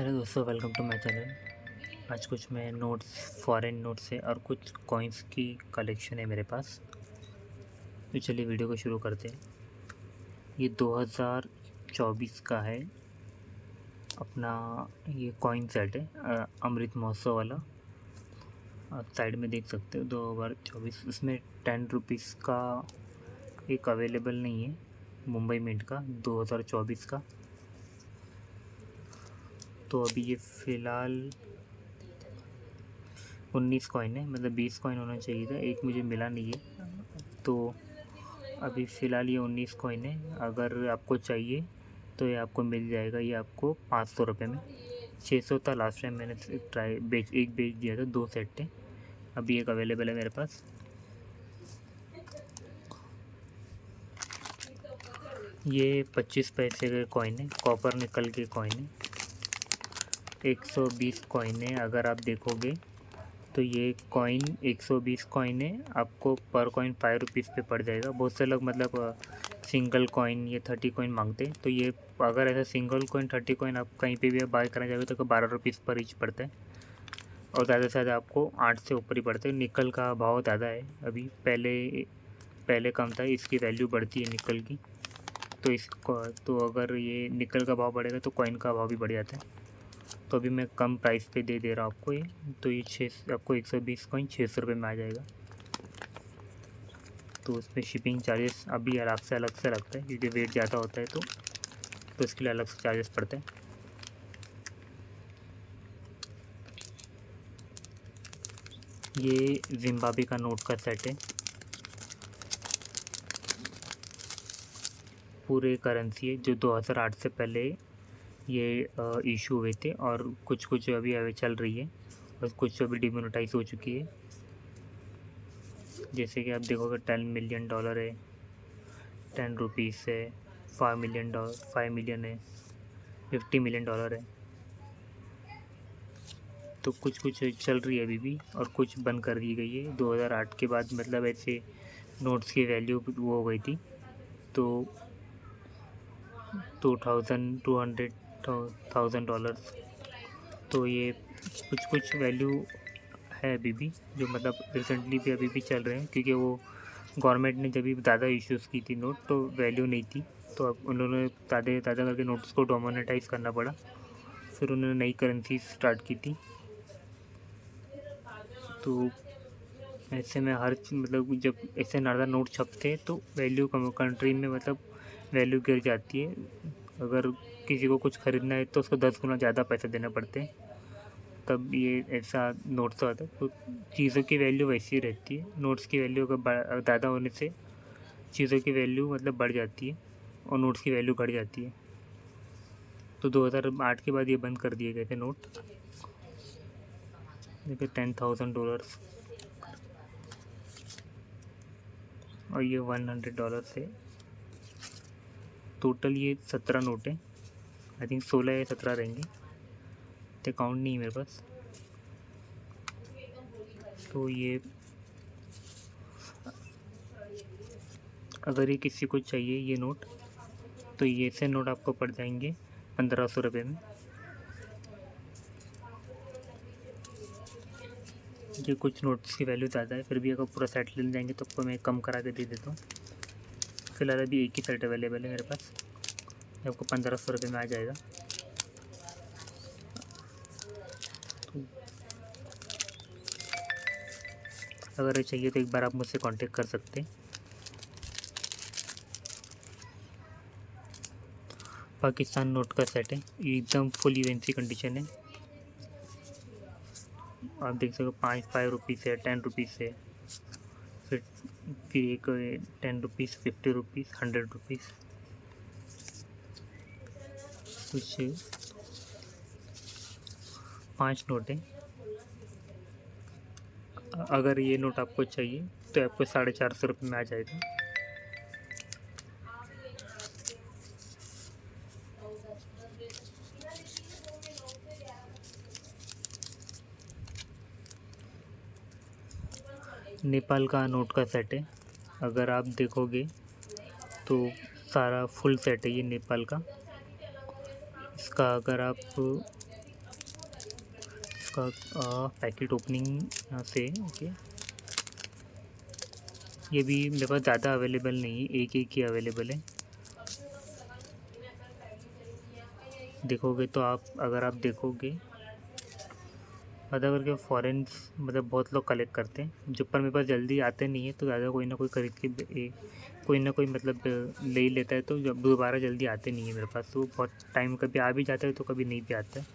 Hello दोस्तों, welcome to my channel. आज कुछ मैं नोट्स, फॉरेन नोट्स है और कुछ कॉइन्स की कलेक्शन है मेरे पास। तो चलिए वीडियो को शुरू करते हैं। ये 2024 का है अपना, ये कॉइन सेट है अमृत महोत्सव वाला। आप साइड में देख सकते हो 2024। इसमें 10 रुपीज़ का एक अवेलेबल नहीं है, मुंबई मिंट का 2024 का। तो अभी ये फ़िलहाल 19 कॉइन है, मतलब 20 कॉइन होना चाहिए था, एक मुझे मिला नहीं है। तो अभी फ़िलहाल ये 19 कॉइन है। अगर आपको चाहिए तो ये आपको मिल जाएगा। ये आपको 500 रुपये में। 600 था लास्ट टाइम मैंने एक बेच दिया था, 2 सेट थे। अभी एक अवेलेबल है मेरे पास। ये 25 पैसे के कॉइन है, कॉपर निकल के कॉइन है। 120 कॉइन है। अगर आप देखोगे तो ये कॉइन 120 कॉइन है। आपको पर कॉइन 5 रुपीज़ पे पड़ जाएगा। बहुत से लोग मतलब सिंगल कॉइन ये 30 कॉइन मांगते हैं। तो ये अगर ऐसा सिंगल कॉइन 30 कॉइन आप कहीं पे भी बाय करना चाहोगे तो 12 रुपीज़ पर ईच पड़ता है, और ज़्यादा से ज़्यादा आपको 8 से ऊपर ही पड़ता है। निकल का भाव ज़्यादा है अभी, पहले कम था, इसकी वैल्यू बढ़ती है निकल की। तो इसको तो अगर ये निकल का भाव बढ़ेगा तो कॉइन का भाव भी बढ़ जाता है। तो अभी मैं कम प्राइस पे दे रहा हूँ आपको ये। तो ये आपको 120 कॉइन 600 रुपये में आ जाएगा। तो उस पर शिपिंग चार्जेस अभी अलग से लगता है, क्योंकि वेट ज़्यादा होता है तो इसके लिए अलग से चार्जेस पड़ते हैं। ये जिम्बाब्वे का नोट का सेट है, पूरे करेंसी है जो 2008 से पहले ये इशू हुए थे, और कुछ अभी चल रही है और कुछ अभी डिमोनेटाइज हो चुकी है। जैसे कि आप देखोगे $10 मिलियन है, 10 रुपीज़ है, $5 मिलियन है, $50 मिलियन है। तो कुछ चल रही है अभी भी, और कुछ बंद कर दी गई है 2008 के बाद। मतलब ऐसे नोट्स की वैल्यू वो हो गई थी। तो 2,200 $1,000। तो ये कुछ वैल्यू है अभी भी, जो मतलब रिसेंटली भी अभी भी चल रहे हैं, क्योंकि वो गवर्नमेंट ने जब भी ज़्यादा इश्यूज़ की थी नोट, तो वैल्यू नहीं थी। तो अब उन्होंने ताज़ा करके नोट्स को डोमोनेटाइज करना पड़ा। फिर उन्होंने नई करेंसी स्टार्ट की थी। तो ऐसे में हर मतलब जब ऐसे ज़्यादा नोट छपते हैं तो वैल्यू कम कंट्री में, मतलब वैल्यू गिर जाती है। अगर किसी को कुछ ख़रीदना है तो उसको 10 गुना ज़्यादा पैसे देने पड़ते हैं, तब ये ऐसा नोट्स आता है। तो चीज़ों की वैल्यू वैसी ही रहती है। नोट्स की वैल्यू का ज़्यादा होने से चीज़ों की वैल्यू मतलब बढ़ जाती है और नोट्स की वैल्यू घट जाती है। तो 2008 के बाद ये बंद कर दिए गए थे नोट। देखिए $10,000 और ये $100 से टोटल ये 17 नोट हैं। आई थिंक 16 या 17 रहेंगे, तो काउंट नहीं है मेरे पास। तो ये अगर ये किसी को चाहिए ये नोट, तो ये से नोट आपको पड़ जाएंगे 1500 रुपये में। ये कुछ नोट्स की वैल्यू ज़्यादा है, फिर भी अगर पूरा सेट ले जाएंगे तो आपको मैं कम करा के दे देता हूँ। फिलहाल अभी एक ही सेट अवेलेबल है मेरे पास, आपको 1500 रुपये में आ जाएगा। तो अगर ये चाहिए तो एक बार आप मुझसे कांटेक्ट कर सकते हैं। पाकिस्तान नोट का सेट है, ये एकदम फुली वेंसी कंडीशन है। आप देख सकते हो 5 रुपीज़ है, 10 रुपीज़ है, फिर एक 10 रुपीज़, 50 रुपीज़, 100 रुपीज़। कुछ 5 नोट हैं। अगर ये नोट आपको चाहिए तो आपको 450 रुपये में आ जाएगा। नेपाल का नोट का सेट है। अगर आप देखोगे तो सारा फुल सेट है ये नेपाल का। इसका अगर आप इसका पैकेट ओपनिंग यहाँ से। ओके, ये भी मेरे पास ज़्यादा अवेलेबल नहीं है, एक एक ही अवेलेबल है। देखोगे तो आप, अगर आप देखोगे ज़्यादा करके फॉरेन मतलब बहुत लोग कलेक्ट करते हैं, जो पर मेरे पास जल्दी आते नहीं है, तो ज़्यादा कोई ना कोई खरीद के कोई ना कोई मतलब ले ही लेता है, तो जब दोबारा जल्दी आते नहीं है मेरे पास, तो बहुत टाइम कभी आ भी जाता है तो कभी नहीं भी आता है।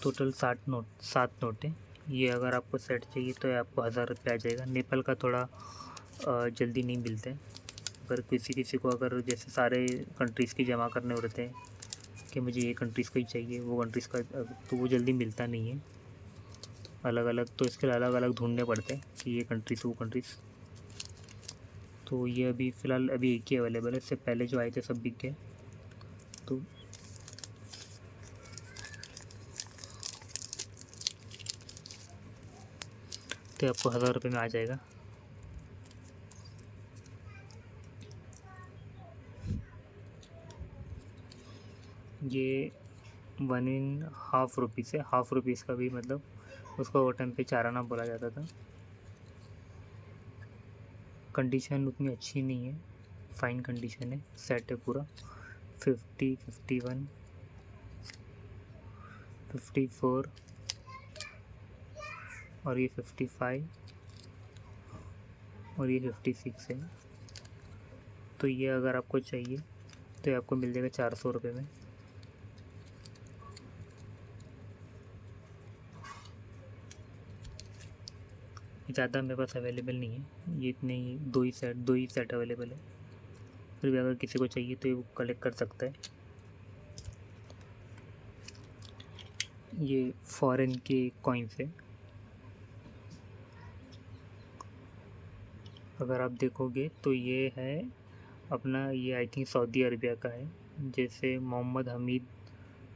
टोटल 7 नोट है ये। अगर आपको सेट चाहिए तो आपको 1000 रुपये आ जाएगा। नेपाल का थोड़ा जल्दी नहीं मिलते हैं। अगर किसी को अगर जैसे सारे कंट्रीज़ की जमा करने होते हैं कि मुझे ये कंट्रीज़ का ही चाहिए, वो कंट्रीज़ का, तो वो जल्दी मिलता नहीं है अलग अलग, तो इसके लिए अलग अलग ढूंढने पड़ते हैं कि ये कंट्रीज़ वो कंट्रीज़। तो ये अभी फ़िलहाल अभी एक ही अवेलेबल है, इससे पहले जो आए थे सब बिक गए। तो आपको 1000 रुपये में आ जाएगा। ये 1.5 रुपीज़ है। हाफ़ रुपीज़ का भी मतलब उसको वो टाइम पे चाराना बोला जाता था। कंडीशन उतनी अच्छी नहीं है, फ़ाइन कंडीशन है, सेट है पूरा। 50, 51, 54 और ये 55 और ये 56 है। तो ये अगर आपको चाहिए तो ये आपको मिल जाएगा 400 रुपये में। ज़्यादा मेरे पास अवेलेबल नहीं है, ये इतने ही दो ही सेट अवेलेबल है। फिर भी अगर किसी को चाहिए तो ये वो कलेक्ट कर सकता है। ये फॉरेन के कॉइन्स है। अगर आप देखोगे तो ये है अपना, ये आई थिंक सऊदी अरबिया का है। जैसे मोहम्मद हमीद,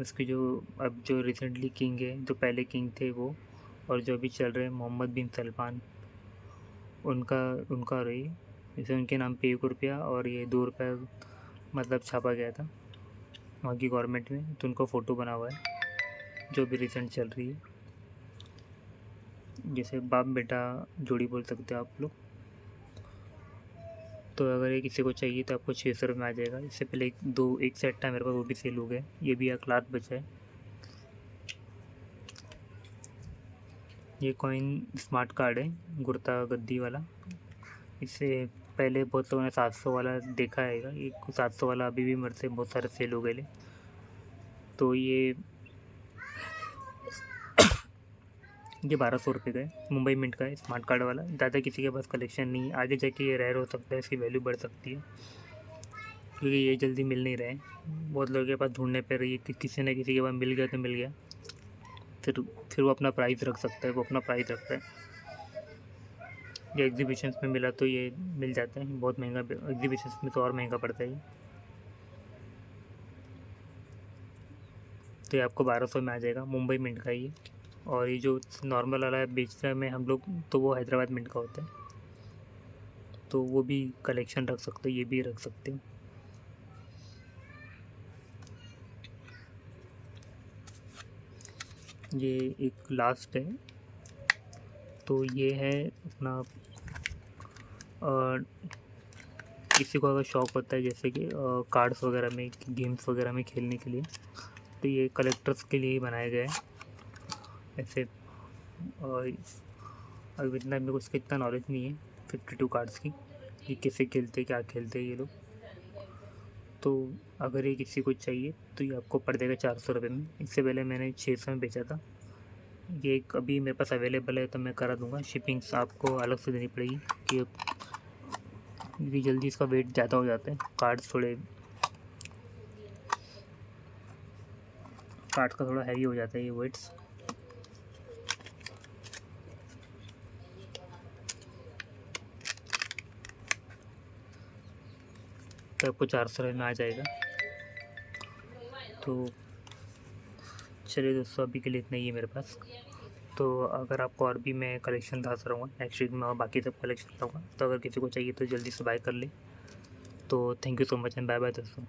उसके जो अब जो रिसेंटली किंग है, जो पहले किंग थे वो, और जो अभी चल रहे हैं मोहम्मद बिन सलमान, उनका उनका रही। जैसे उनके नाम पे 1 रुपया और ये 2 रुपये मतलब छापा गया था वहाँ की गवर्नमेंट में, तो उनका फ़ोटो बना हुआ है जो भी रिसेंट चल रही है। जैसे बाप बेटा जोड़ी बोल सकते हो आप लोग। तो अगर ये किसी को चाहिए तो आपको 600 रुपये में आ जाएगा। इससे पहले एक सेट था मेरे पास, वो भी सेल हो गया। ये भी एक लाख बचा है। ये कॉइन स्मार्ट कार्ड है, गुर्ता गद्दी वाला। इससे पहले बहुत लोगों ने 700 वाला देखा है, ये 700 वाला अभी भी मेरे से बहुत सारे सेल हो गए। तो ये 1200 रुपये का है, मुंबई मिंट का है, स्मार्ट कार्ड वाला। ज़्यादा किसी के पास कलेक्शन नहीं है, आगे जाके ये रेयर हो सकता है, इसकी वैल्यू बढ़ सकती है, क्योंकि ये जल्दी मिल नहीं रहे। बहुत लोगों के पास ढूंढने पर ये किसी न किसी के पास मिल गया तो मिल गया, फिर वो अपना प्राइस रख सकता है, वो अपना प्राइस रखता है। ये एग्जीबिशंस में मिला तो ये मिल जाता है, बहुत महंगा एग्जीबिशंस में तो और महंगा पड़ता है ये। तो ये आपको 1200 में आ जाएगा, मुंबई मिंट का ये। और ये जो नॉर्मल वाला बेचते हैं हम लोग, तो वो हैदराबाद मिंट का होता है, तो वो भी कलेक्शन रख सकते हो, ये भी रख सकते हो। ये एक लास्ट है, तो ये है अपना किसी को अगर शौक़ होता है जैसे कि कार्ड्स वगैरह में, गेम्स वगैरह में खेलने के लिए, तो ये कलेक्टर्स के लिए ही बनाया गया है ऐसे। अब इतना मेरे को इसका इतना नॉलेज नहीं है 52 कार्ड्स की, ये कैसे खेलते, क्या खेलते हैं ये लोग। तो अगर ये किसी को चाहिए तो ये आपको पड़ जाएगा 400 रुपये में। इससे पहले मैंने 600 में बेचा था। ये अभी मेरे पास अवेलेबल है तो मैं करा दूँगा। शिपिंग्स आपको अलग से देनी पड़ेगी, क्योंकि जल्दी इसका वेट ज़्यादा हो जाता है। कार्ड्स का थोड़ा हैवी हो जाता है ये वेट्स। तो आपको 400 रुपये में आ जाएगा। तो चलिए दोस्तों, अभी के लिए इतना ही है मेरे पास। तो अगर आपको और भी मैं कलेक्शन लाता रहूँगा, नेक्स्ट वीक में और बाकी सब कलेक्शन लाऊंगा, तो अगर किसी को चाहिए तो जल्दी से बाय कर ले। तो thank you so much and bye bye दोस्तों।